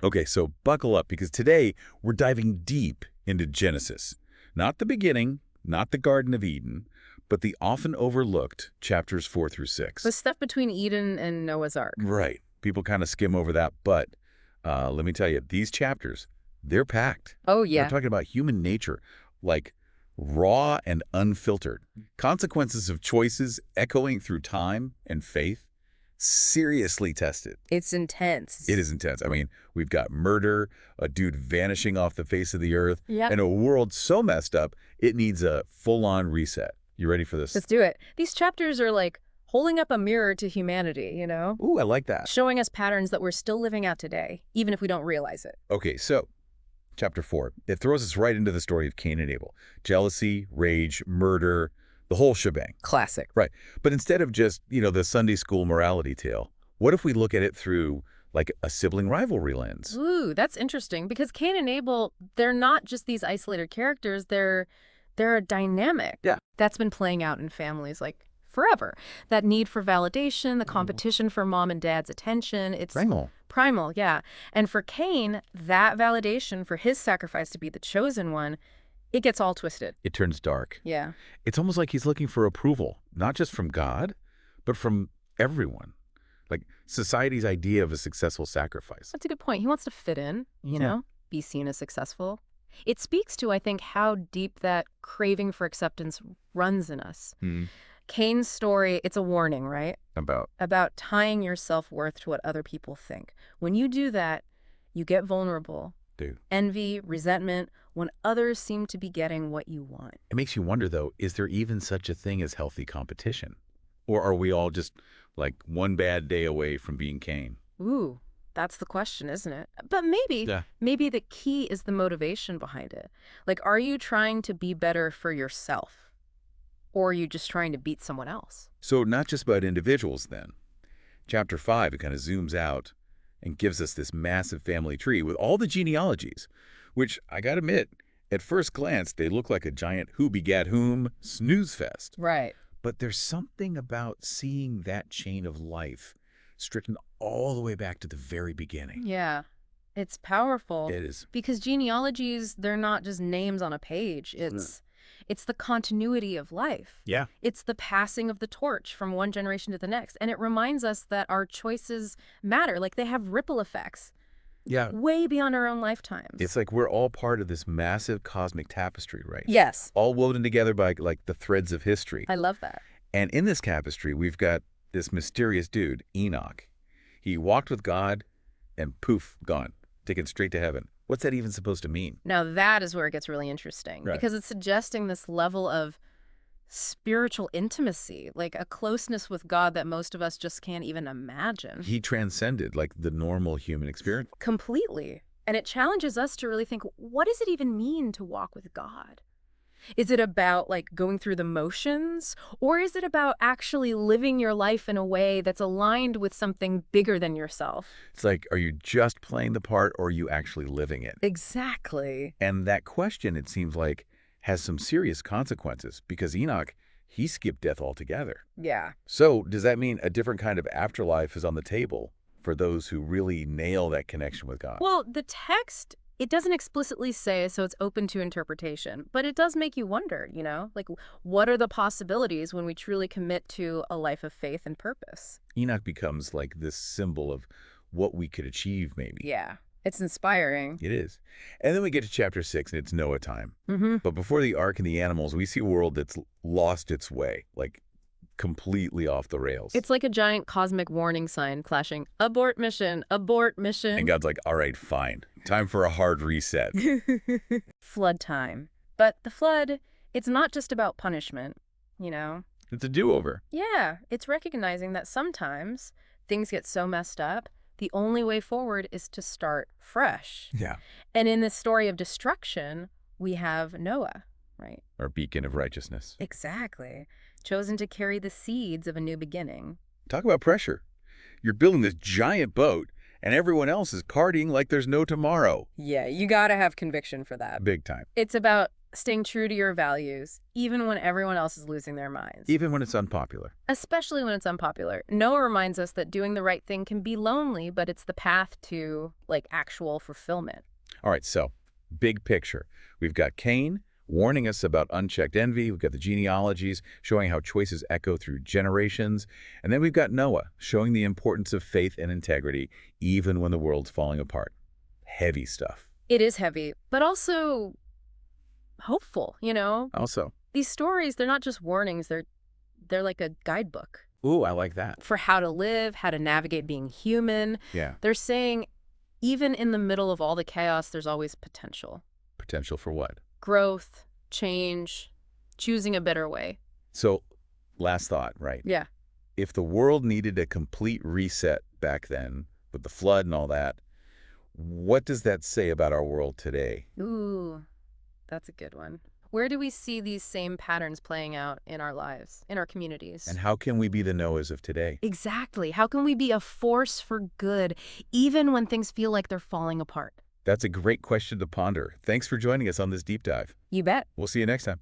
Okay, so buckle up because today we're diving deep into Genesis. Not the beginning, not the Garden of Eden, but the often overlooked chapters 4 through 6. The stuff between Eden and Noah's Ark. Right. People kind of skim over that, but let me tell you, these chapters, they're packed. Oh, They're yeah. talking about human nature, like raw and unfiltered. Consequences of choices echoing through time and faith. Seriously tested. It's intense. It is intense. I mean, we've got murder, a dude vanishing off the face of the earth, Yep. and a world so messed up, it needs a full-on reset. You ready for this? Let's do it. These chapters are like holding up a mirror to humanity, you know? Ooh, I like that. Showing us patterns that we're still living out today, even if we don't realize it. Okay, so chapter 4, it throws us right into the story of Cain and Abel. Jealousy, rage, murder, the whole shebang. Classic. Right. But instead of just, the Sunday school morality tale, what if we look at it through like a sibling rivalry lens? Ooh, that's interesting because Cain and Abel, they're not just these isolated characters, they're a dynamic that's been playing out in families like forever. That need for validation, the competition for mom and dad's attention, it's primal, yeah. And for Cain, that validation for his sacrifice to be the chosen one, it gets all twisted. It turns dark. Yeah. It's almost like he's looking for approval, not just from God, but from everyone. Like society's idea of a successful sacrifice. That's a good point. He wants to fit in, you know, be seen as successful. It speaks to, I think, how deep that craving for acceptance runs in us. Cain's story, it's a warning, right? About tying your self-worth to what other people think. When you do that, you get vulnerable. Envy, resentment, when others seem to be getting what you want. It makes you wonder, though, is there even such a thing as healthy competition? Or are we all just like one bad day away from being Cain? Ooh, that's the question, isn't it? But maybe the key is the motivation behind it. Like, are you trying to be better for yourself? Or are you just trying to beat someone else? So not just about individuals, then. Chapter 5, it kind of zooms out and gives us this massive family tree with all the genealogies, which, I gotta admit, at first glance, they look like a giant who begat whom snooze fest. Right. But there's something about seeing that chain of life stricken all the way back to the very beginning. Yeah. It's powerful. It is. Because genealogies, they're not just names on a page. It's the continuity of life. Yeah. It's the passing of the torch from one generation to the next. And it reminds us that our choices matter. Like, they have ripple effects. Yeah. Way beyond our own lifetimes. It's like we're all part of this massive cosmic tapestry, right? Yes. All woven together by like the threads of history. I love that. And in this tapestry, we've got this mysterious dude, Enoch. He walked with God and poof, gone, taken straight to heaven. What's that even supposed to mean? Now that is where it gets really interesting. Right. Because it's suggesting this level of spiritual intimacy, like a closeness with God that most of us just can't even imagine. He transcended like the normal human experience. Completely. And it challenges us to really think, what does it even mean to walk with God? Is it about like going through the motions, or is it about actually living your life in a way that's aligned with something bigger than yourself? It's like, are you just playing the part or are you actually living it? Exactly. And that question, it seems like, has some serious consequences because Enoch, he skipped death altogether. Yeah. So does that mean a different kind of afterlife is on the table for those who really nail that connection with God? Well, the text, it doesn't explicitly say, so it's open to interpretation, but it does make you wonder, you know, like what are the possibilities when we truly commit to a life of faith and purpose? Enoch becomes like this symbol of what we could achieve, maybe. Yeah, it's inspiring. It is. And then we get to chapter 6 and it's Noah time. Mm-hmm. But before the ark and the animals, we see a world that's lost its way, like completely off the rails. It's like a giant cosmic warning sign flashing, abort mission, abort mission. And God's like, all right, fine. Time for a hard reset. Flood time. But the flood, it's not just about punishment, you know? It's a do-over. Yeah, it's recognizing that sometimes things get so messed up, the only way forward is to start fresh. Yeah. And in this story of destruction, we have Noah, right? Our beacon of righteousness. Exactly. Chosen to carry the seeds of a new beginning. Talk about pressure. You're building this giant boat, and everyone else is partying like there's no tomorrow. Yeah, you gotta have conviction for that. Big time. It's about Staying true to your values, even when everyone else is losing their minds. Even when it's unpopular. Especially when it's unpopular. Noah reminds us that doing the right thing can be lonely, but it's the path to, like, actual fulfillment. All right, so big picture. We've got Cain warning us about unchecked envy. We've got the genealogies showing how choices echo through generations. And then we've got Noah showing the importance of faith and integrity, even when the world's falling apart. Heavy stuff. It is heavy, but also hopeful, you know? Also, These stories, they're not just warnings, they're like a guidebook ooh, I like that. for how to live, how to navigate being human. Yeah, They're saying even in the middle of all the chaos, there's always potential. potential for what? Growth, change, choosing a better way. So, last thought, right? Yeah. If the world needed a complete reset back then, with the flood and all that, what does that say about our world today? Ooh, that's a good one. Where do we see these same patterns playing out in our lives, in our communities? And how can we be the Noahs of today? Exactly. How can we be a force for good, even when things feel like they're falling apart? That's a great question to ponder. Thanks for joining us on this deep dive. You bet. We'll see you next time.